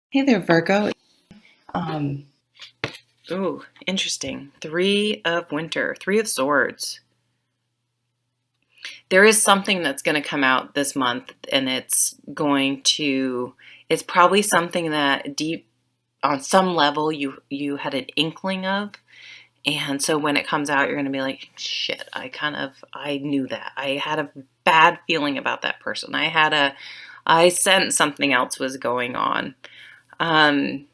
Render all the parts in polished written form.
Hey there, Virgo. Um, Ooh, interesting. Three of Winter, Three of Swords. There is something that's going to come out this month, and it's probably something that deep on some level you had an inkling of. And so when it comes out, you're going to be like, shit, I knew that. I had a bad feeling about that person. I sensed something else was going on. Um,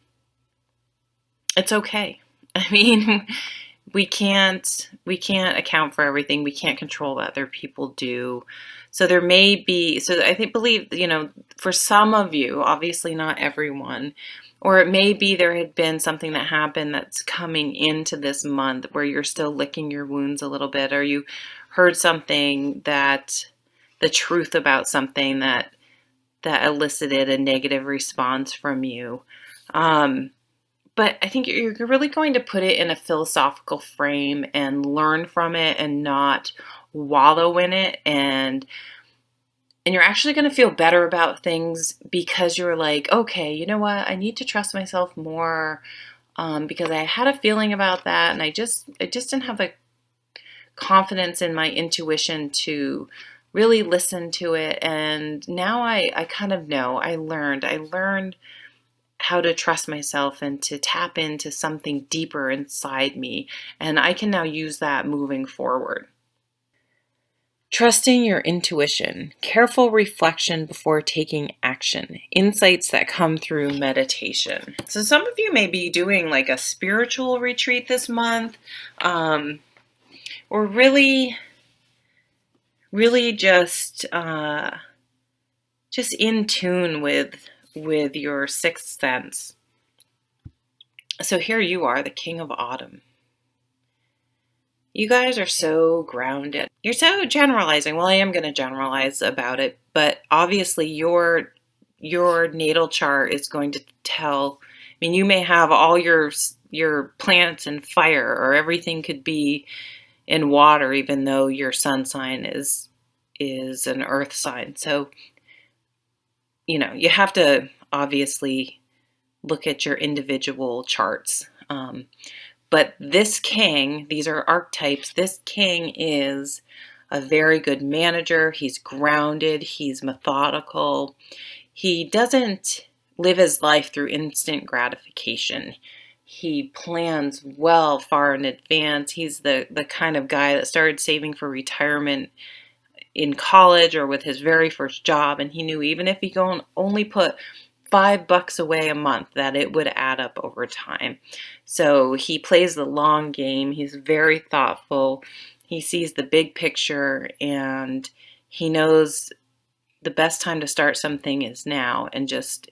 it's okay. I mean, we can't account for everything. We can't control what other people do. So there may be, so I think believe, for some of you, obviously not everyone, or it may be there had been something that happened that's coming into this month where you're still licking your wounds a little bit, or you heard something that the truth about something that elicited a negative response from you. Um, but I think you're really going to put it in a philosophical frame and learn from it and not wallow in it, and you're actually going to feel better about things because you're like, okay, you know what? I need to trust myself more, because I had a feeling about that, and I just didn't have the confidence in my intuition to really listen to it. And now I kind of know. I learned how to trust myself and to tap into something deeper inside me. And I can now use that moving forward. Trusting your intuition, careful reflection before taking action, insights that come through meditation. So, some of you may be doing like a spiritual retreat this month, um, or really just in tune with your sixth sense. So, here you are, the King of Autumn. You guys are so grounded. You're so generalizing. Well, I am going to generalize about it, but obviously your natal chart is going to tell. I mean, you may have all your planets in fire, or everything could be in water, even though your sun sign is an earth sign. So, you have to obviously look at your individual charts. But this king, these are archetypes, this king is a very good manager. He's grounded, he's methodical. He doesn't live his life through instant gratification. He plans well far in advance. He's the kind of guy that started saving for retirement in college or with his very first job, and he knew even if he only put $5 away a month, that it would add up over time. So he plays the long game. He's very thoughtful. He sees the big picture, and he knows the best time to start something is now, and just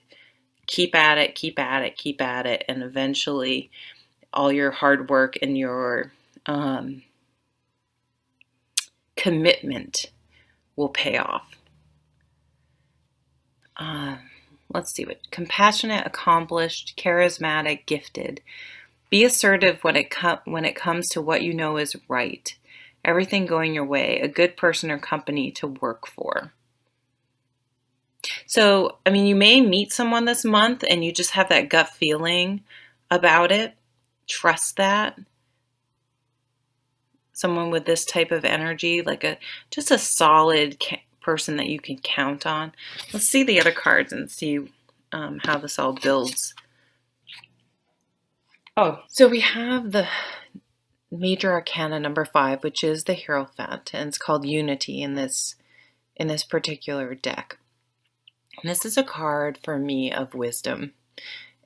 keep at it, keep at it, keep at it, and eventually all your hard work and your commitment will pay off. Uh, let's see what compassionate, accomplished, charismatic, gifted. Be assertive when it comes to what you know is right. Everything going your way, a good person or company to work for. So, I mean, you may meet someone this month and you just have that gut feeling about it. Trust that. Someone with this type of energy, like just a solid person that you can count on. Let's see the other cards and see how this all builds. Oh, so we have the Major Arcana number 5, which is the Hierophant, and it's called Unity in this particular deck. And this is a card for me of wisdom.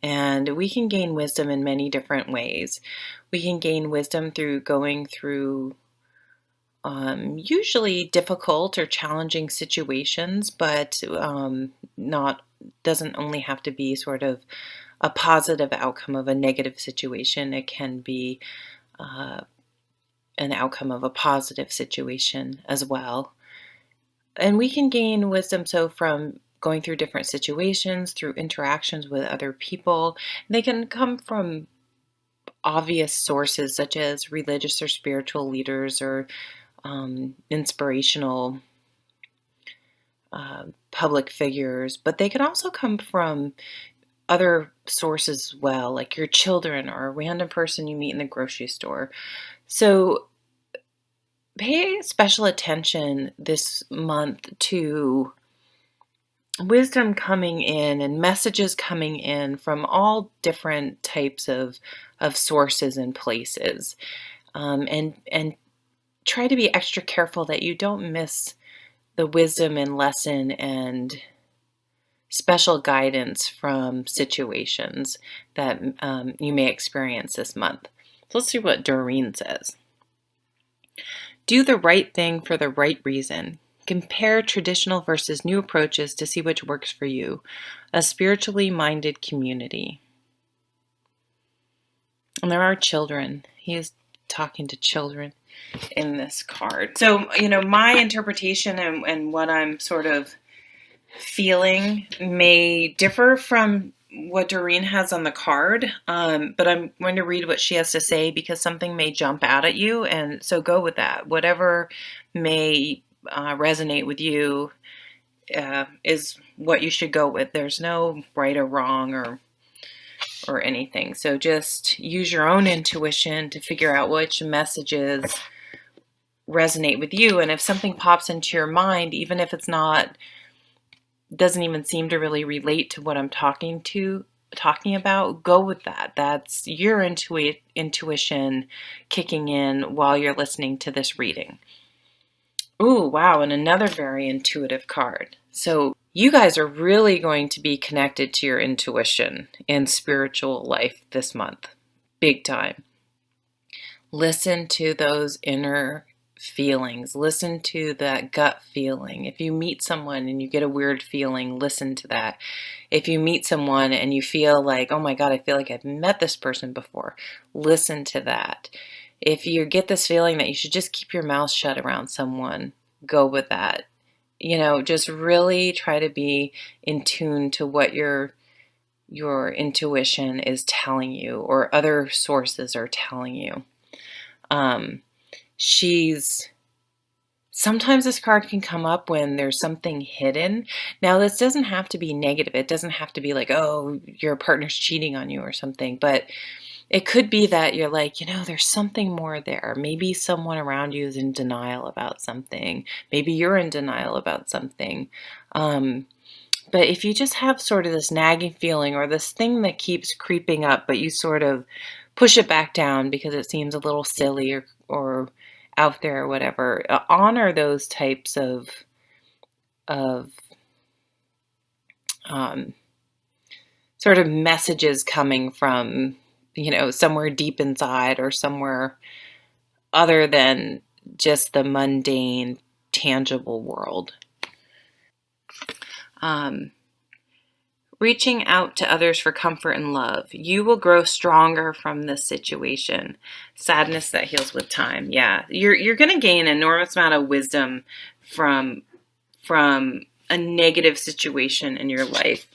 And we can gain wisdom in many different ways. We can gain wisdom through going through usually difficult or challenging situations, but not doesn't only have to be sort of a positive outcome of a negative situation. It can be an outcome of a positive situation as well. And we can gain wisdom from going through different situations, through interactions with other people. They can come from obvious sources such as religious or spiritual leaders, or inspirational public figures, but they can also come from other sources as well, like your children or a random person you meet in the grocery store. So pay special attention this month to wisdom coming in and messages coming in from all different types of sources and places. And try to be extra careful that you don't miss the wisdom and lesson and special guidance from situations that you may experience this month. So let's see what Doreen says. Do the right thing for the right reason. Compare traditional versus new approaches to see which works for you. A spiritually minded community. And there are children. He is talking to children in this card. So, my interpretation and what I'm sort of feeling may differ from what Doreen has on the card, but I'm going to read what she has to say because something may jump out at you, and so go with that. Whatever may resonate with you is what you should go with. There's no right or wrong or anything. So just use your own intuition to figure out which messages resonate with you, and if something pops into your mind, even if it's not doesn't even seem to really relate to what I'm talking about, go with that. That's your intuition kicking in while you're listening to this reading. Ooh, wow, and another very intuitive card. So you guys are really going to be connected to your intuition in spiritual life this month. Big time. Listen to those inner feelings. Listen to that gut feeling. If you meet someone and you get a weird feeling, listen to that. If you meet someone and you feel like, oh my God, I feel like I've met this person before, listen to that. If you get this feeling that you should just keep your mouth shut around someone, go with that. Just really try to be in tune to what your intuition is telling you or other sources are telling you. Sometimes this card can come up when there's something hidden. Now, this doesn't have to be negative. It doesn't have to be like, oh, your partner's cheating on you or something. But it could be that you're like, there's something more there. Maybe someone around you is in denial about something. Maybe you're in denial about something. But if you just have sort of this nagging feeling or this thing that keeps creeping up, but you sort of push it back down because it seems a little silly or out there or whatever, honor those types of sort of messages coming from, somewhere deep inside or somewhere other than just the mundane, tangible world. Reaching out to others for comfort and love. You will grow stronger from this situation. Sadness that heals with time. Yeah, you're going to gain an enormous amount of wisdom from a negative situation in your life.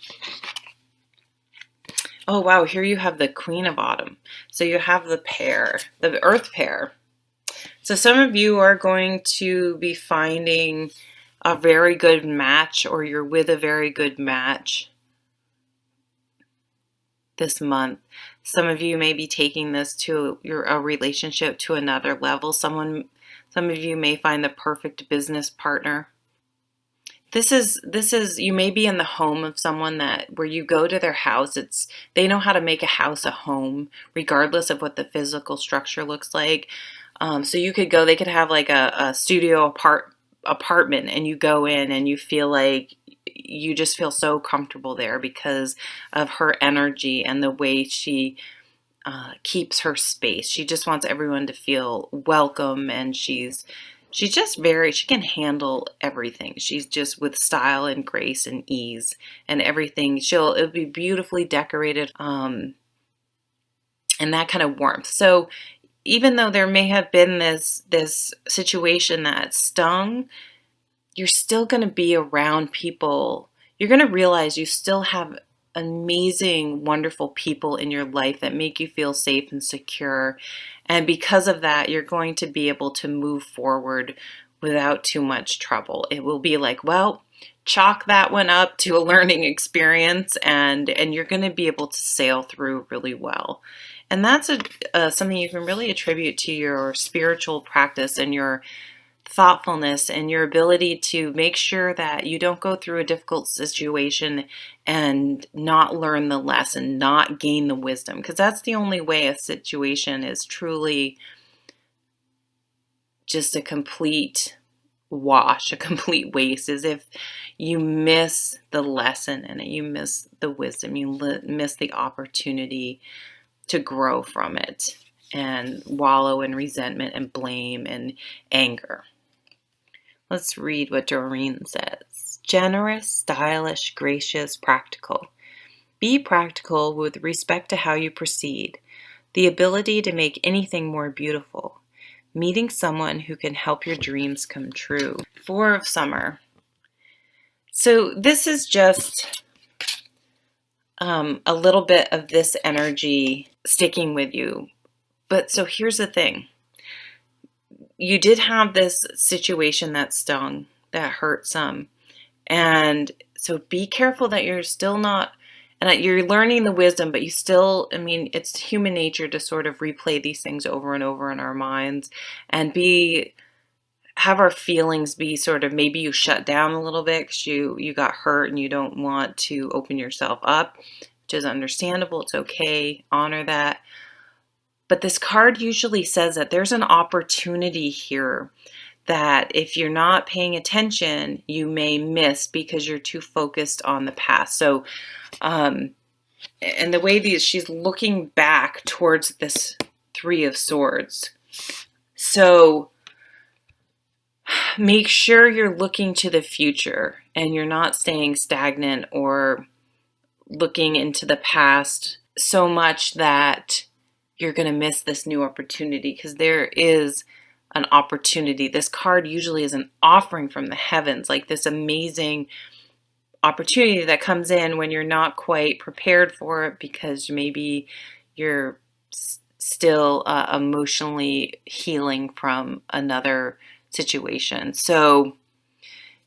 Oh, wow, here you have the Queen of Autumn. So you have the pair, the Earth pair. So some of you are going to be finding a very good match, or you're with a very good match this month. Some of you may be taking this to a relationship to another level. Some of you may find the perfect business partner. This is you may be in the home of someone where you go to their house. They know how to make a house a home, regardless of what the physical structure looks like. So you could go. They could have like a studio apartment, and you go in and you feel like you just feel so comfortable there because of her energy and the way she keeps her space. She just wants everyone to feel welcome, and she's just she can handle everything. She's just with style and grace and ease and everything. It'll be beautifully decorated, and that kind of warmth. So even though there may have been this situation that stung, you're still going to be around people. You're going to realize you still have amazing, wonderful people in your life that make you feel safe and secure. And because of that, you're going to be able to move forward without too much trouble. It will be like, well, chalk that one up to a learning experience, and you're going to be able to sail through really well. And that's something you can really attribute to your spiritual practice and your thoughtfulness and your ability to make sure that you don't go through a difficult situation and not learn the lesson, not gain the wisdom, because that's the only way a situation is truly just a complete wash, a complete waste, is if you miss the lesson in it, you miss the wisdom, you miss the opportunity to grow from it and wallow in resentment and blame and anger. Let's read what Doreen says. Generous, stylish, gracious, practical. Be practical with respect to how you proceed. The ability to make anything more beautiful. Meeting someone who can help your dreams come true. Four of Summer. So this is just a little bit of this energy sticking with you. But so here's the thing. You did have this situation that stung, that hurt some. And so be careful that you're still not, and that you're learning the wisdom, but you still, I mean, it's human nature to sort of replay these things over and over in our minds and have our feelings be sort of, maybe you shut down a little bit because you got hurt and you don't want to open yourself up, which is understandable. It's okay. Honor that. But this card usually says that there's an opportunity here that if you're not paying attention, you may miss because you're too focused on the past. So, and the way she's looking back towards this Three of Swords. So make sure you're looking to the future and you're not staying stagnant or looking into the past so much that you're going to miss this new opportunity, because there is an opportunity. This card usually is an offering from the heavens, like this amazing opportunity that comes in when you're not quite prepared for it because maybe you're still emotionally healing from another situation. So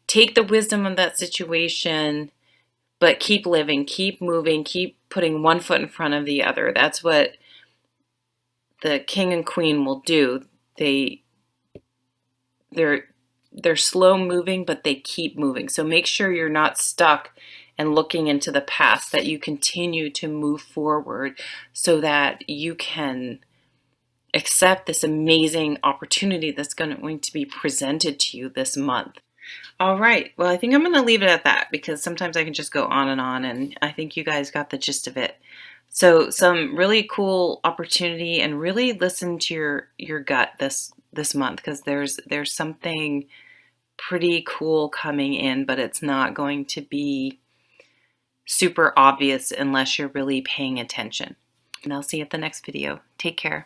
take the wisdom of that situation, but keep living, keep moving, keep putting one foot in front of the other. That's what the king and queen will do. They're slow moving, but they keep moving. So make sure you're not stuck and looking into the past, that you continue to move forward so that you can accept this amazing opportunity that's going to be presented to you this month. All right. Well, I think I'm going to leave it at that because sometimes I can just go on, and I think you guys got the gist of it. So some really cool opportunity, and really listen to your gut this month, because there's something pretty cool coming in, but it's not going to be super obvious unless you're really paying attention. And I'll see you at the next video. Take care.